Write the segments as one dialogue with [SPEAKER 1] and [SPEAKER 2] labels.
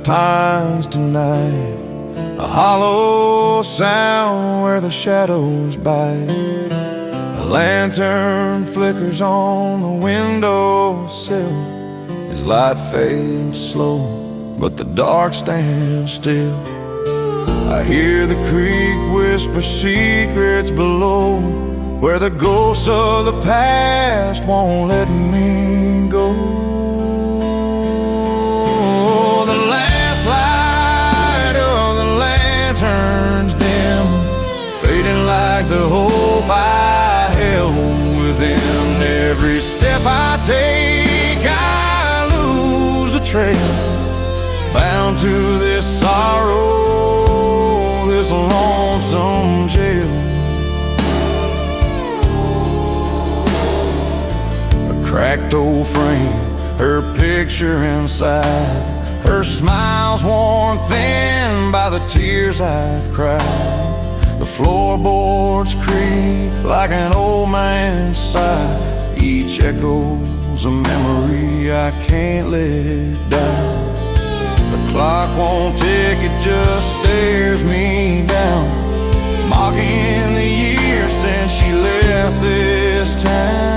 [SPEAKER 1] pines tonight, a hollow sound where the shadows bite. A lantern flickers on the windowsill. His light fades slow, but the dark stands still. I hear the creek whisper secrets below, where the ghosts of the past won't let me go. The last light of the lantern's dim, fading like the hope I held within. Every step I take, I lose a trail, bound to this sorrow, this lonesome jail. A cracked old frame, her picture inside, her smile's worn thin by the tears I've cried. The floorboards creak like an old man's sigh. Each echo's a memory I can't let die. The clock won't tick, it just stares me down, mocking the years since she left this town.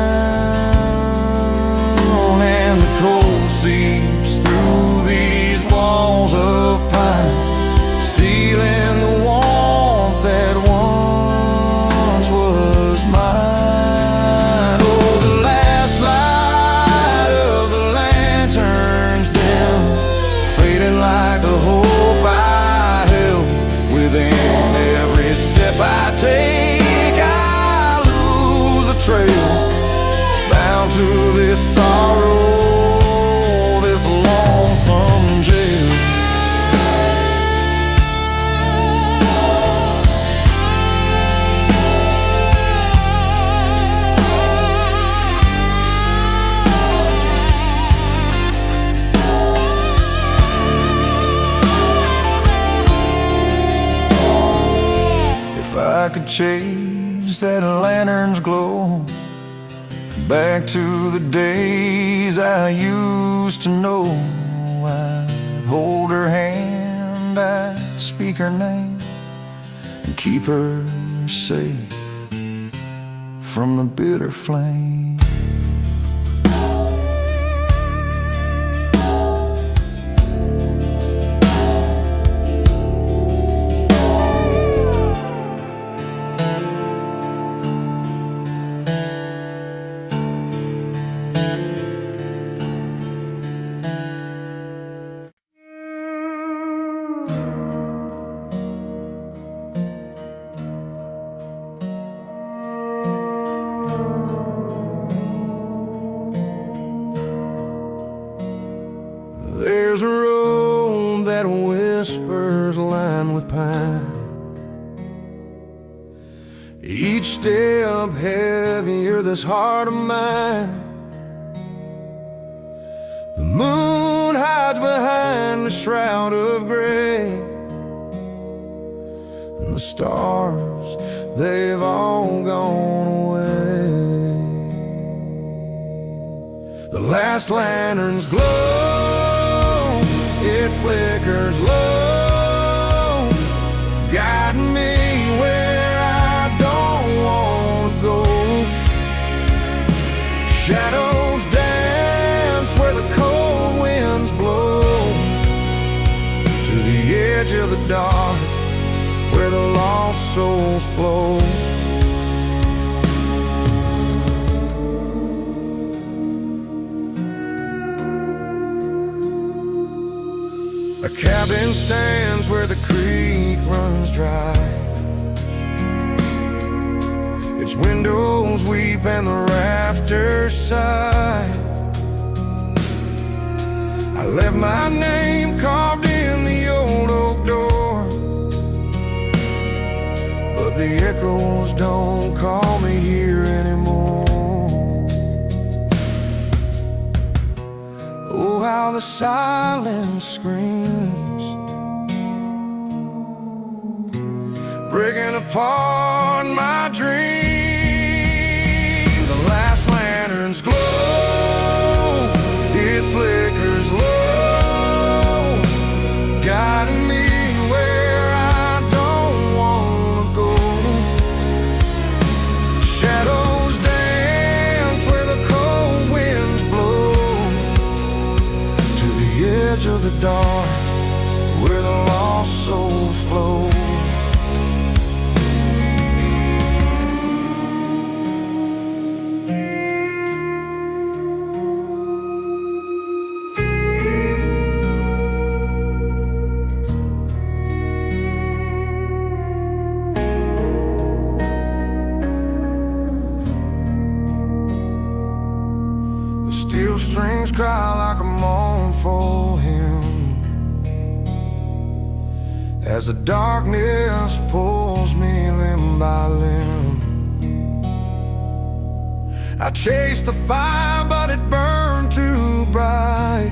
[SPEAKER 1] And the cold seeps through these walls of pine, stealing the warmth that once was mine. Oh, the last light of the lantern's dim, fading like the hope I held within. Every step I take, I lose a trail, bound to this sorrow, this lonesome jail. If I could chase that lantern's glow back to the days I used to know, I'd hold her hand, I'd speak her name, and keep her safe from the bitter flame. There's a road that whispers lined with pine, each step heavier, this heart of mine. The moon hides behind a shroud of gray, and the stars, they've all gone away. The last lantern's glow, it flickers low, guiding me where I don't want to go. Shadows dance where the cold winds blow, to the edge of the dark where the lost souls flow. A cabin stands where the creek runs dry, its windows weep and the rafters sigh. I left my name carved in the old oak door, but the echoes don't call me here anymore. Oh, how the silence screams, breaking apart my dreams. The last lantern's glow, it flickers low, as the darkness pulls me limb by limb. I chased the fire, but it burned too bright.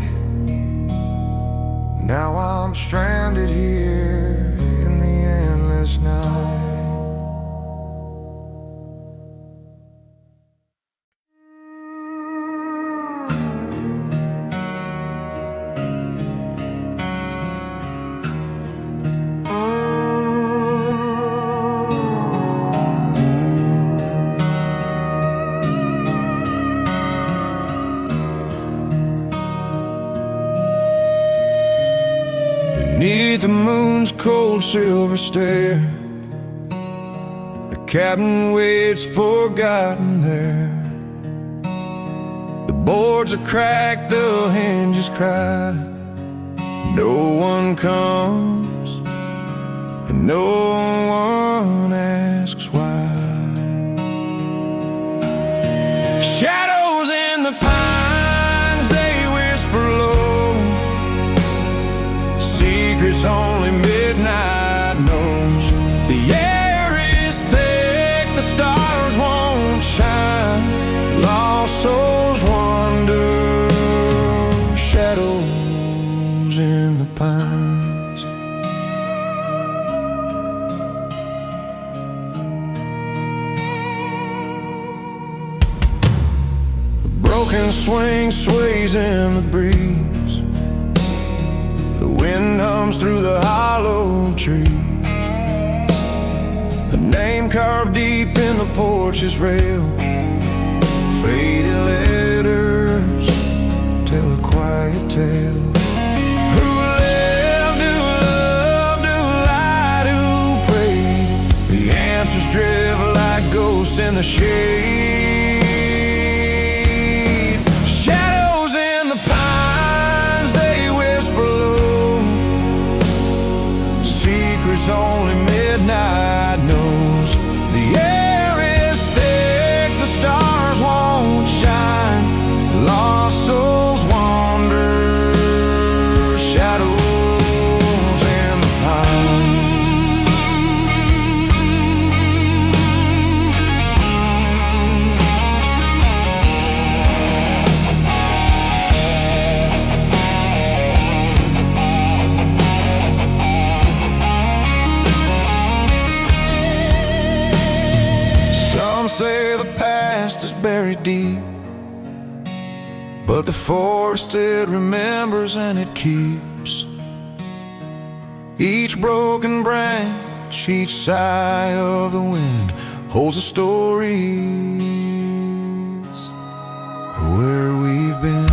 [SPEAKER 1] Now I'm stranded here in the endless night. Beneath the moon's cold silver stare, the cabin waits forgotten there. The boards are cracked, the hinges cry. No one comes, and no one asks why. Shadows in the pines, they whisper low, secrets only midnight knows. The air is thick, the stars won't shine. Lost souls wander, shadows in the pines. The broken swing sways in the breeze. The wind hums through the hollow trees. A name carved deep in the porch's rail. Faded letters tell a quiet tale. Who lived, who loved, who lied, who prayed? The answers drift like ghosts in the shade. Shadows in the pines, they whisper low, secrets only midnight knows. The air is thick, the stars won't shine. Lost souls wander, shadows in the pines. Some say the past is buried deep, but the forest it remembers and it keeps. Each broken branch, each sigh of the wind holds a story of where we've been.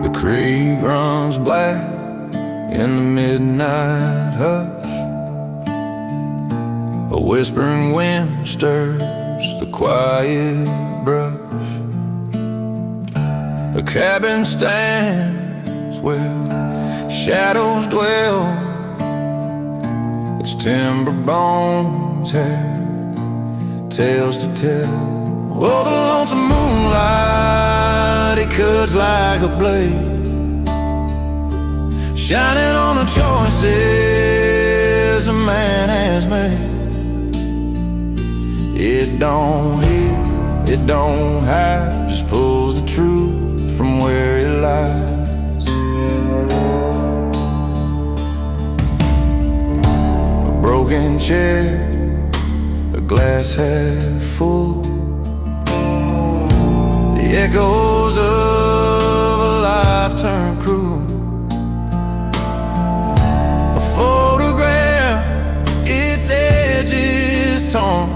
[SPEAKER 1] The creek runs black in the midnight hush. A whispering wind stirs the quiet brush. A cabin stands where shadows dwell. Its timber bones have tales to tell. Oh, the lonesome moonlight, it cuts like a blade, shining on the choices a man has made. It don't heal, it don't hide, just pulls the truth from where it lies. A broken chair, a glass half full, the echoes of a life life turned cruel. A photograph, its edges torn.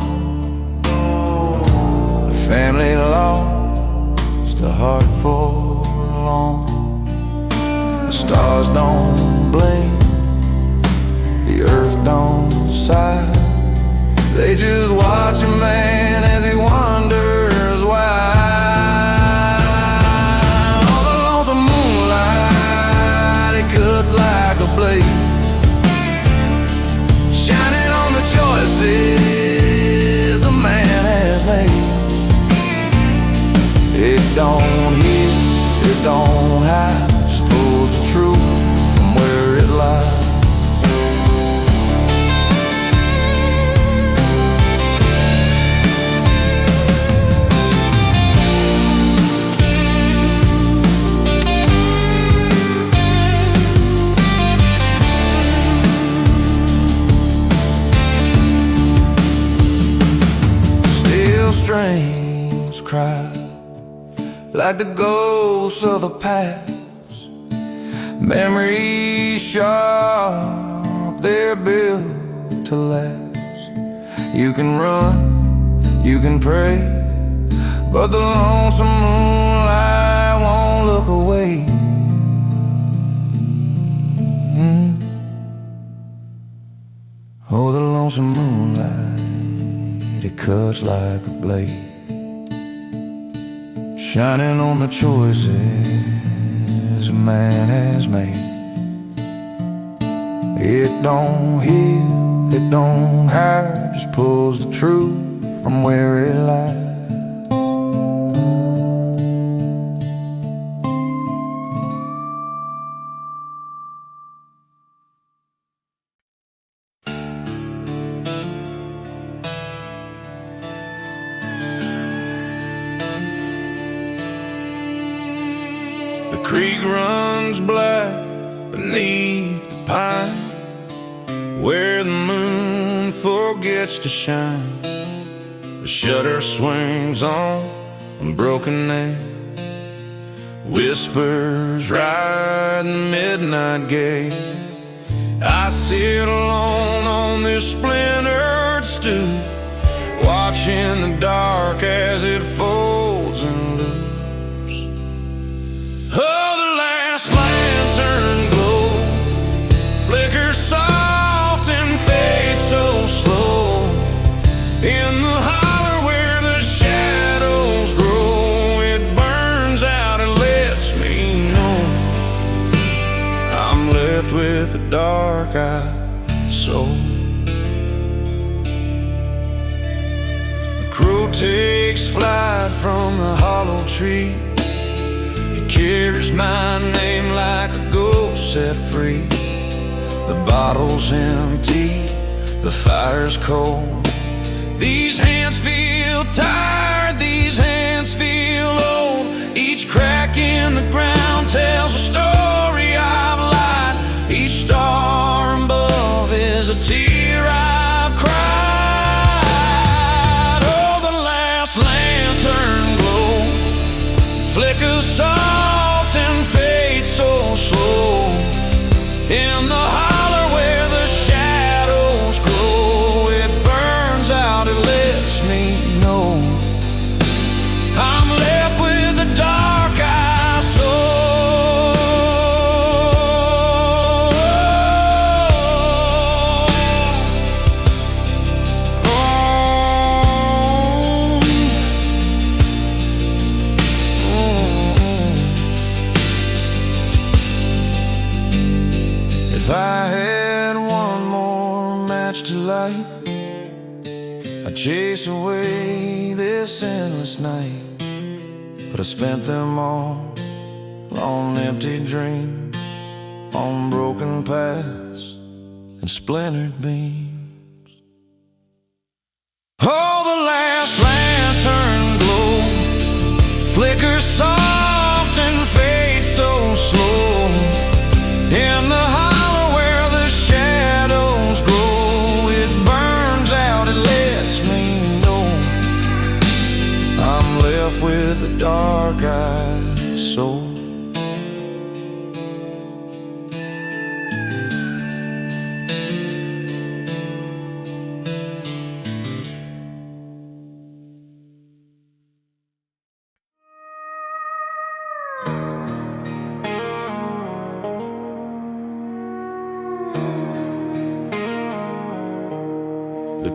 [SPEAKER 1] A family lost, a heart forlorn. The stars don't blink, the earth don't sigh. They just watch a man as he wonders why. All the lonesome moonlight, it cuts like a blade, shining on the choices a man has made. It don't heal, it don't hide, just pulls the truth from where it lies. Strings cry like the ghosts of the past. Memories sharp, they're built to last. You can run, you can pray, but the lonesome moonlight won't look away. Oh, the lonesome moonlight, it cuts like a blade, shining on the choices a man has made. It don't heal, it don't hide, just pulls the truth from where it lies. The creek runs black beneath the pine, where the moon forgets to shine. The shutter swings on a broken nail, whispers ride the midnight gate. I sit alone on this splintered stoop, watching the dark as it folds and loops. Oh, the last lantern glow flickers soft and fades so slow. In the holler where the shadows grow, it burns out and lets me know I'm left with a dark-eyed soul. The crow takes flight from the hollow tree, carries my name like a ghost set free. The bottle's empty, the fire's cold. These hands feel tired, these hands feel old. Each crack in the ground tells a story I've lied. Each star above is a tear I've cried. Oh, the last lantern glow flickers soft and fades so slow. In the holler where the shadows grow, it burns out, it lets me know I'm left with a dark-eyed soul. If I had one more match to light, I'd chase away this endless night. But I spent them all on empty dreams, on broken paths and splintered beams. Oh, the last lantern glow flickers soft and fades so slow. In the hollow where the shadows grow, it burns out, it lets me know I'm left with a dark-eyed soul.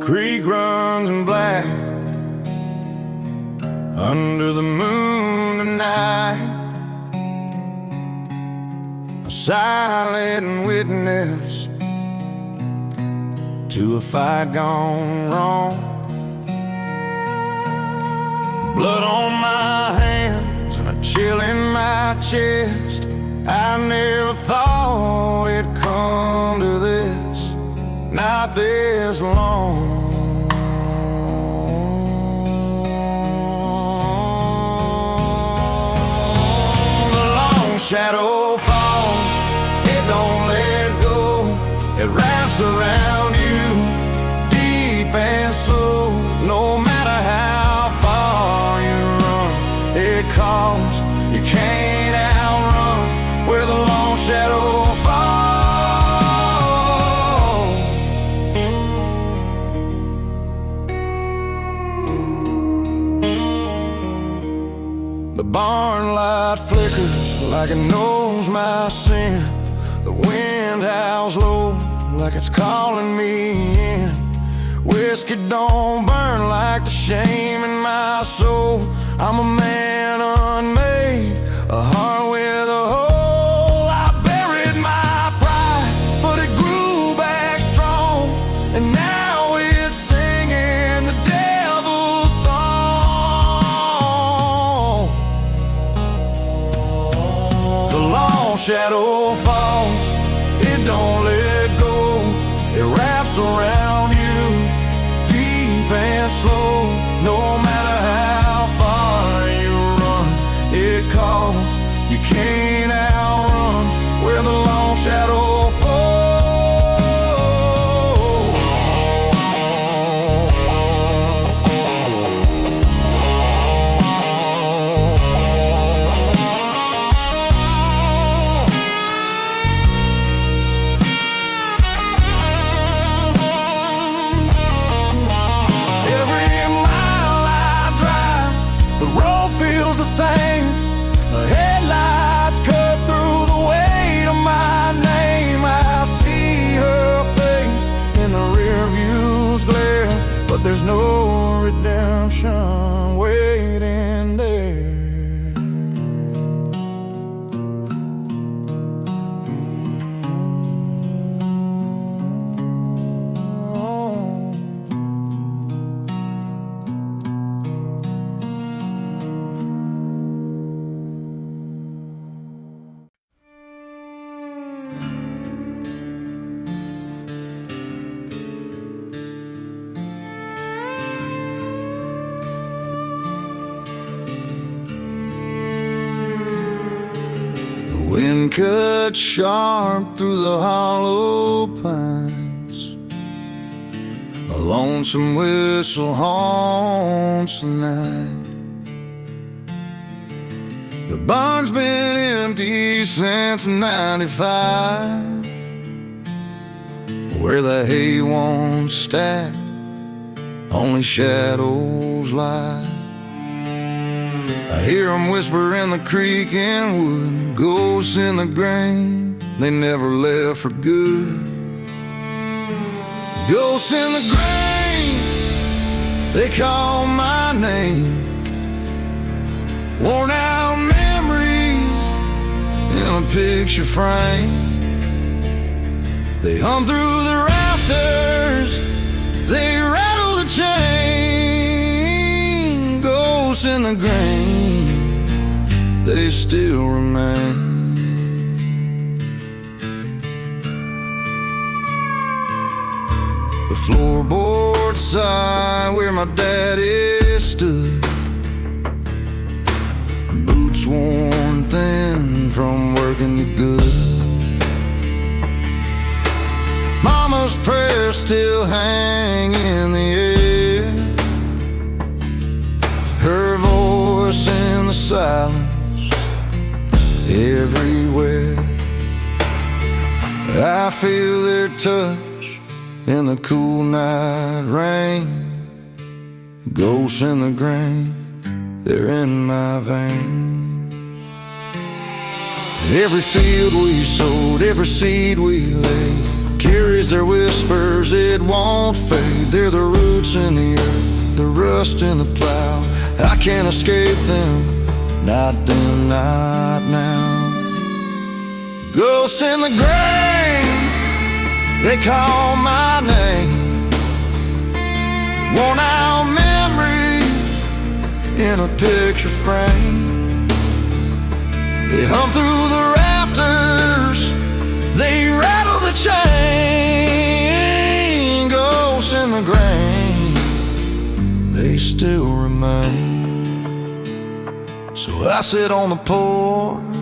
[SPEAKER 1] creek runs in black under the moon tonight. A silent witness to a fight gone wrong. Blood on my hands and a chill in my chest. I never thought it'd come to this, not this long. The long shadow falls, it don't let go. It wraps around you deep and slow. No matter how far you run, it calls. You can't outrun where the long shadow falls. The barn light flickers like it knows my sin. The wind howls low like it's calling me in. Whiskey don't burn like the shame in my soul. I'm a man unmade, a heart with a hole. I buried my pride, but it grew back strong, and now it's singing the devil's song. The long shadow falls, it don't let go. It wraps around you deep and slow. No matter how far you run, it calls. You can't outrun where the long shadow falls. The headlights cut through the weight of my name. I see her face in the rear view's glare, but there's no redemption waiting there. Wind cut sharp through the hollow pines. A lonesome whistle haunts the night. The barn's been empty since '95. Where the hay won't stack, only shadows lie. I hear them whisper in the creek and wood, ghosts in the grain, they never left for good. Ghosts in the grain, they call my name. Worn out memories in a picture frame. They hum through the rafters, they rattle the chain. Ghosts in the grain, they still remain. The floorboard side where my daddy stood, boots worn thin from working the good. Mama's prayers still hang in the air, her voice in the silence everywhere. I feel their touch in the cool night rain. Ghosts in the grain, they're in my veins. Every field we sowed, every seed we laid, carries their whispers, it won't fade. They're the roots in the earth, the rust in the plow. I can't escape them, not then, not now. Ghosts in the grain, they call my name. Worn out memories in a picture frame. They hum through the rafters, they rattle the chain. Ghosts in the grain, they still remain. So I sit on the porch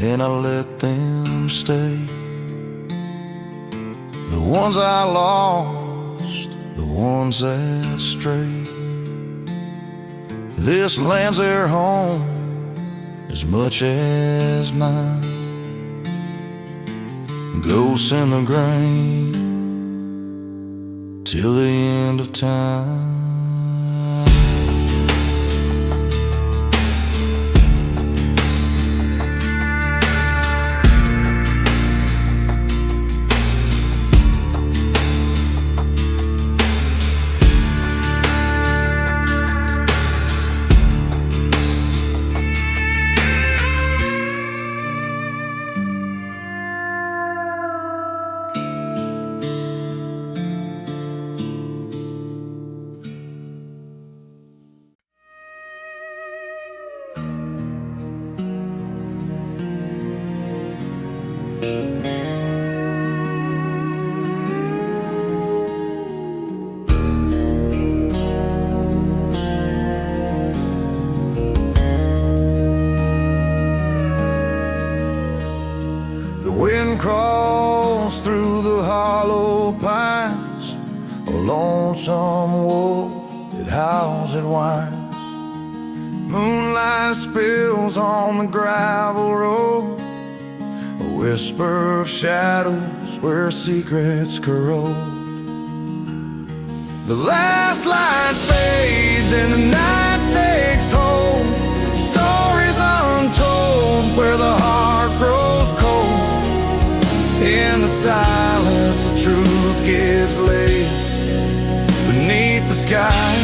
[SPEAKER 1] and I let them stay. The ones I lost, the ones that strayed. This land's their home as much as mine. Ghosts in the grain till the end of time. The wind crawls through the hollow pines, a lonesome wolf, it howls, it whines. Moonlight spills on the gravel road, a whisper of shadows where secrets corrode. The last light fades and the night takes hold. Stories untold where the heart grows cold. In the silence, the truth gets laid beneath the sky.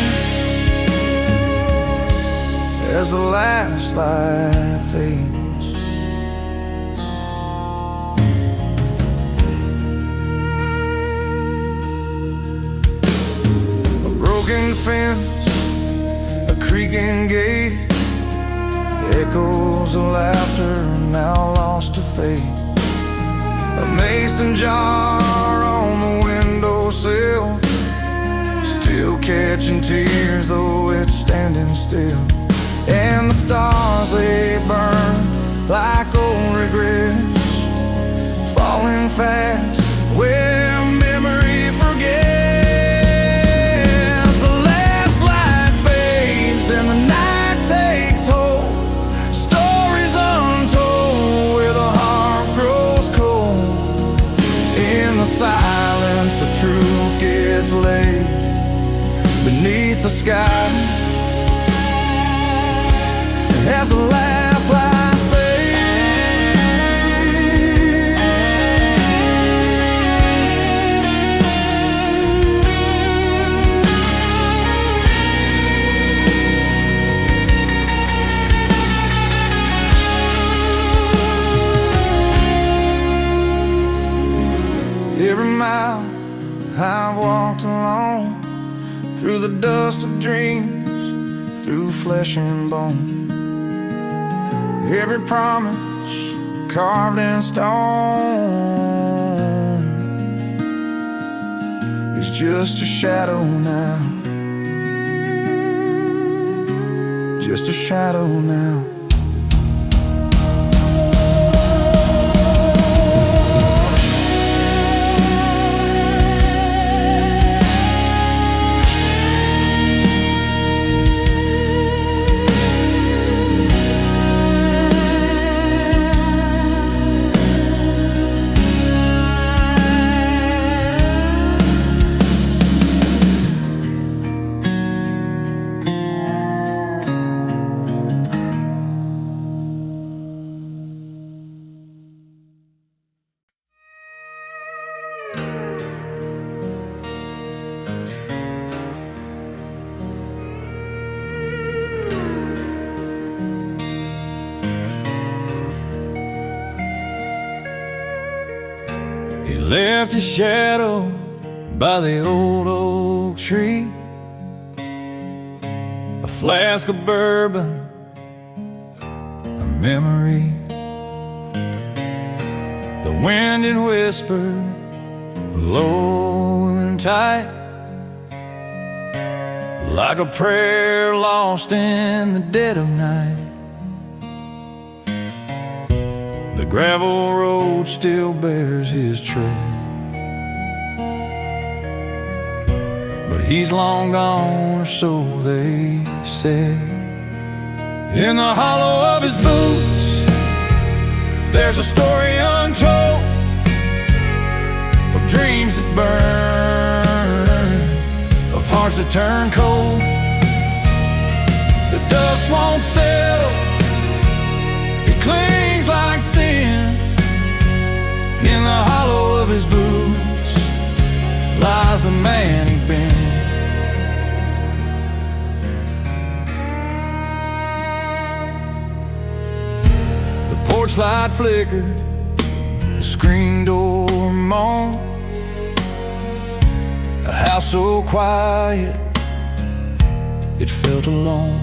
[SPEAKER 1] As the last light fades, a broken fence, a creaking gate, echoes of laughter now lost to fate. A mason jar on the windowsill, still catching tears though it's standing still. And the stars, they burn like old regrets, falling fast where memory forgets. The last light fades and the night takes hold. Stories untold where the heart grows cold. In the silence, the truth gets laid beneath the sky. As the last light every mile I've walked alone, through the dust of dreams, through flesh and bone. Every promise carved in stone is just a shadow now, just a shadow now. He left his shadow by the old oak tree, a flask of bourbon, a memory. The wind had whispered low and tight, like a prayer lost in the dead of night. The gravel road still bears his tread, but he's long gone, or so they say. In the hollow of his boots, there's a story untold of dreams that burn, of hearts that turn cold. The dust won't settle, it clings like sin. In the hollow of his boots lies the man he'd been. The porch light flickered, the screen door moaned, a house so quiet it felt alone.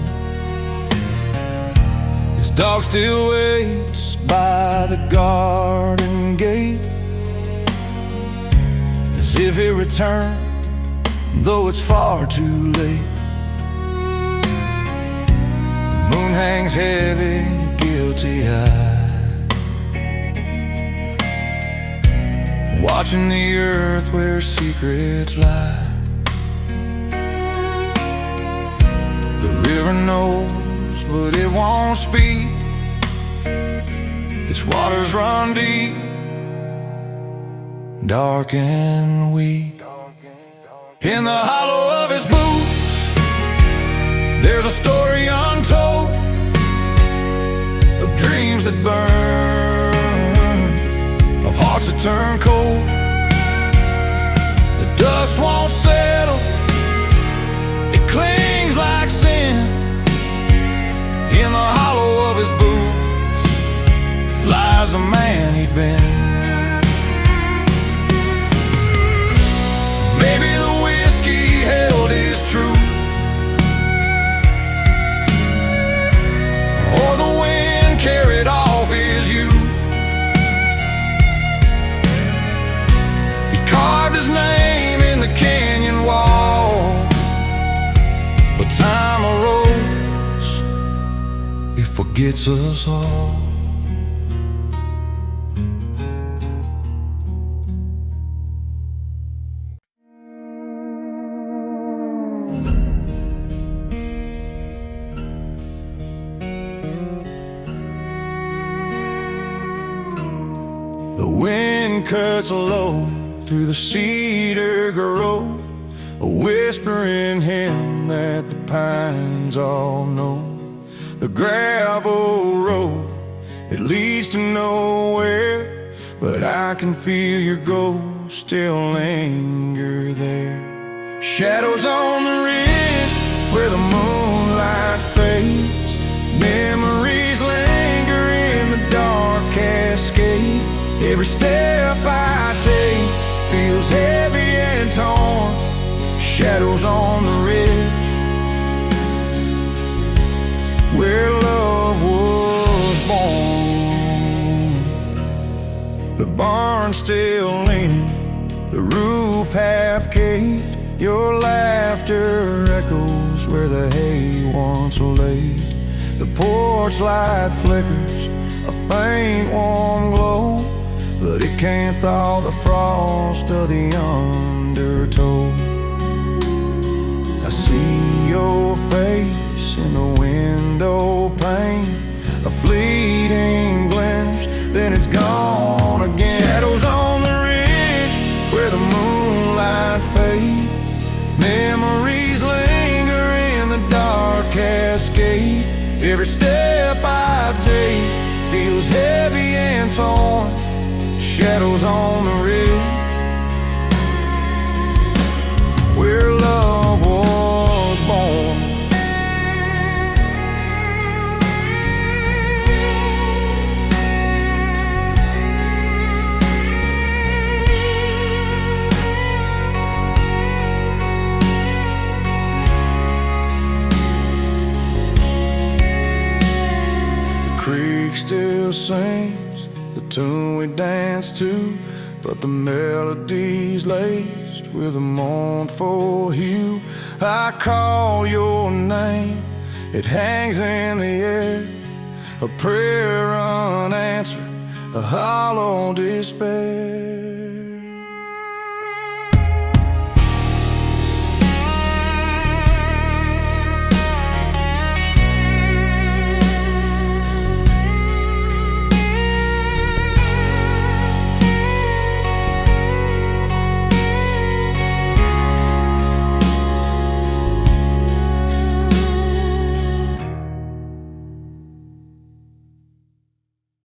[SPEAKER 1] His dog still waits by the garden gate, as if he returned, though it's far too late. The moon hangs heavy, guilty-eyed, watching the earth where secrets lie. The river knows, but it won't speak. Its waters run deep, dark and weak. In the hollow of his boots, there's a story untold of dreams that burn, of hearts that turn cold. The dust won't settle, it clings like sin. In the hollow of his boots lies the man he'd been. Maybe the whiskey held his truth, or the wind carried off his youth. He carved his name in the canyon wall, but time arose, it forgets us all. The wind cuts low through the cedar grove, a whispering hymn that the pines all know. The gravel road, it leads to nowhere, but I can feel your ghost still linger there. Shadows on the ridge where the moonlight fades, memories linger in the dark cascade. Every step I take feels heavy and torn. Shadows on the ridge where love was born. The barn still leaning, the roof half caved. Your laughter echoes where the hay once laid. The porch light flickers, a faint warm glow, but it can't thaw the frost of the undertow. I see your face in the window pane, a fleeting glimpse, then it's gone again. Shadows on the ridge where the moonlight fades, memories linger in the dark cascade. Every step I take feels heavy and torn. Shadows on the ridge where love was born. the tune we dance to, but the melody's laced with a mournful hue. I call your name, it hangs in the air, a prayer unanswered, a hollow despair.